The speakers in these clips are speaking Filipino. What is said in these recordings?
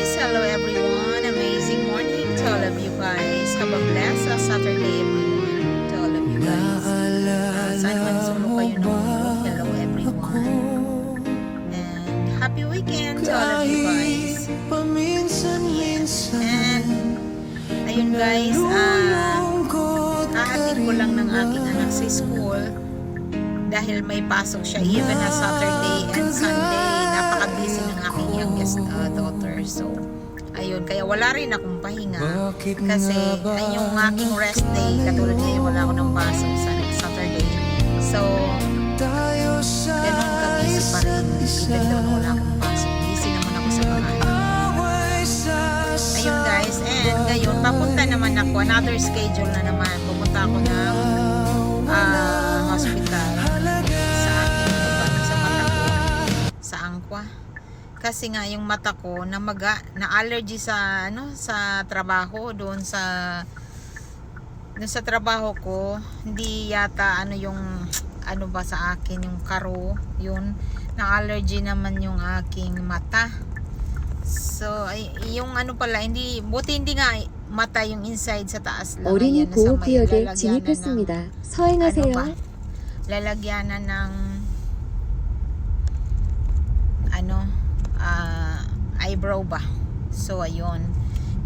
guys, hello everyone, amazing morning to all of you guys. Have a blessed Saturday everyone, to all of you guys. Saan man sulok kayo ng mundo, hello everyone. And happy weekend to all of you guys. Yes. And ayun guys, hahatid ko lang ng aking anak sa school dahil may pasok siya even na Saturday and Sunday. Napaka-busy ng aking youngest daughter. So, ayun. Kaya wala rin akong pahinga. Kasi ay yung aking rest day. Katulad ngayon wala ako ng pasok sa Saturday. So, ganun ka-busy pa rin. Even though wala akong pasok. Busy naman ako sa bahay. Ayun guys. And ngayon, papunta naman ako. Another schedule na naman. Pupunta ako ng hospital. Kasi nga yung mata ko na allergy sa sa trabaho doon sa trabaho ko, hindi yata yung ba sa akin yung karo, yun na allergy naman yung aking mata. So yung pala hindi nga mata yung inside sa taas lang. 어린이 보호구역에 진입했습니다. 서행하세요. lalagyanan ng eyebrow ba. So ayun,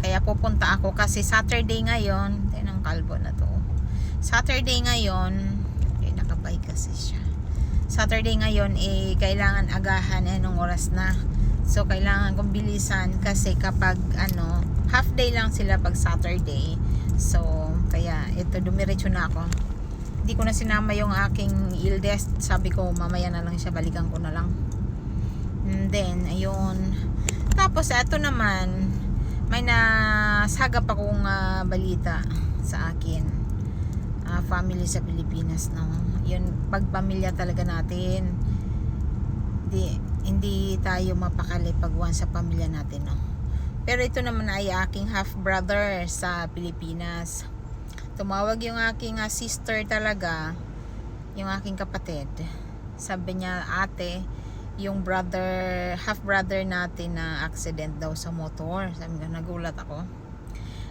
kaya pupunta ako kasi Saturday ngayon. Tinang kalbo na to. Saturday ngayon, nakabay kasi siya. Saturday ngayon kailangan agahan anong oras na. So kailangan kong bilisan kasi kapag half day lang sila pag Saturday. So kaya ito dumiretso na ako. Hindi ko na sinama yung aking eldest. Sabi ko mamaya na lang siya, balikan ko na lang. And then ayun, tapos ito naman may nasagap akong balita sa akin, family sa Pilipinas, no? Yun, pagpamilya talaga natin, hindi tayo mapakali pag sa pamilya natin, no? Pero ito naman ay aking half brother sa Pilipinas. Tumawag yung aking sister talaga, yung aking kapatid. Sabi niya, ate, yung half brother natin na accident daw sa motor. Sabi ko, nagulat ako.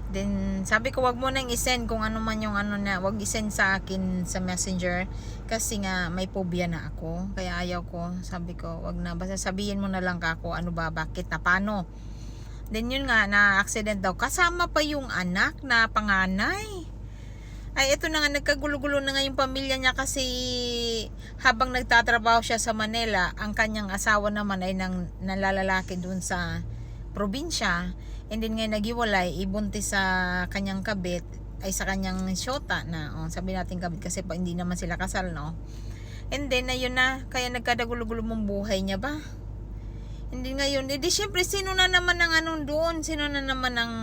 Then sabi ko, wag mo nang i-send kung ano man yung wag i-send sa akin sa messenger kasi nga may phobia na ako, kaya ayaw ko. Sabi ko, wag na, basta sabihin mo na lang kako bakit na paano. Then yun nga, na accident daw, kasama pa yung anak na panganay. Ay, ito na nga, nagkagulo-gulo na nga yung pamilya niya kasi habang nagtatrabaho siya sa Manila, ang kanyang asawa naman ay nalalaki dun sa probinsya. And then ngayon naghiwalay, ibuntis sa kanyang kabit, ay sa kanyang syota na, sabi natin kabit kasi hindi naman sila kasal, no? And then, ayun na, kaya nagkadagulo-gulo mong buhay niya ba? Hindi ngayon, edi syempre, sino na naman ang doon? Sino na naman ang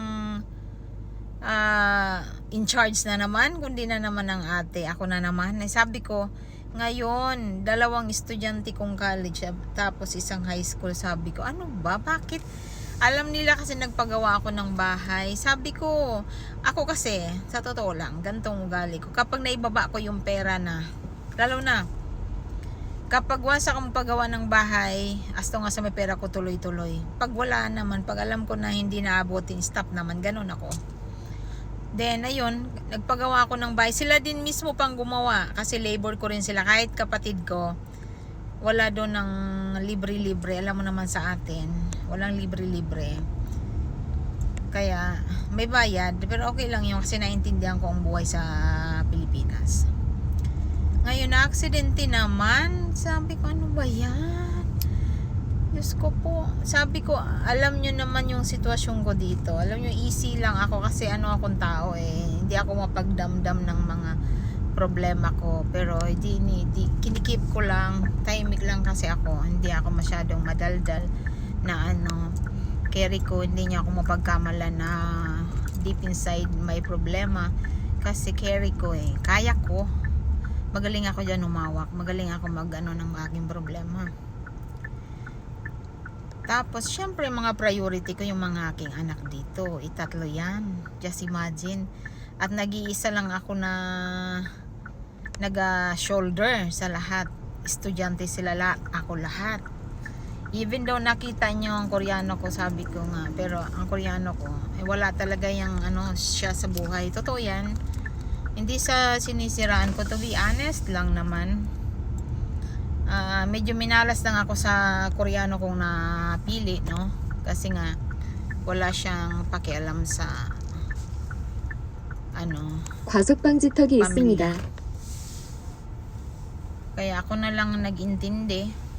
in charge na naman, kundi na naman ang ate, ako na naman. Sabi ko, ngayon, 2 estudyante kong college, tapos isang high school. Sabi ko, ano ba? Bakit? Alam nila kasi nagpagawa ako ng bahay. Sabi ko, ako kasi, sa totoo lang, gantong ugali ko. Kapag naibaba ko yung pera na, lalo na, kapag wasa akong paggawa ng bahay, asto nga sa may pera ko tuloy-tuloy. Pag wala naman, pag alam ko na hindi naabotin, stop naman, ganun ako. Then, ayun, nagpagawa ako ng bahay. Sila din mismo pang gumawa kasi labor ko rin sila. Kahit kapatid ko, wala doon ng libre-libre. Alam mo naman sa atin, walang libre-libre. Kaya, may bayad. Pero okay lang yun kasi naintindihan ko ang buhay sa Pilipinas. Ngayon, na-aksidente naman. Sabi ko, ano ba yan? Diyos ko po. Sabi ko, alam nyo naman yung sitwasyon ko dito. Alam nyo, easy lang ako kasi akong tao Hindi ako mapagdamdam ng mga problema ko. Pero kinikip ko lang. Tahimik lang kasi ako. Hindi ako masyadong madaldal na carry ko. Hindi niya ako mapagkamalan na deep inside may problema. Kasi carry ko kaya ko. Magaling ako dyan umawak. Magaling ako ng aking problema. Tapos, syempre, mga priority ko yung mga aking anak dito. 3 yan. Just imagine. At nag-iisa lang ako na nag-shoulder sa lahat. Estudyante sila ako lahat. Even though nakita nyo ang Koreano ko, sabi ko nga, pero ang Koreano ko, wala talaga yung ano siya sa buhay. Totoo yan. Hindi sa sinisiraan ko, to be honest lang naman. Medyo minalas lang ako sa Koreano kong napili, no? Kasi nga, wala siyang pakialam sa ano, 과속방지턱이 pamilya. 있습니다. Kaya ako na lang nag-intindi.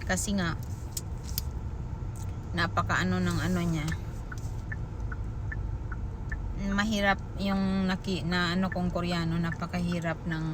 Kasi nga, napaka ng ano niya. Mahirap yung na ano kong Koreano, napakahirap ng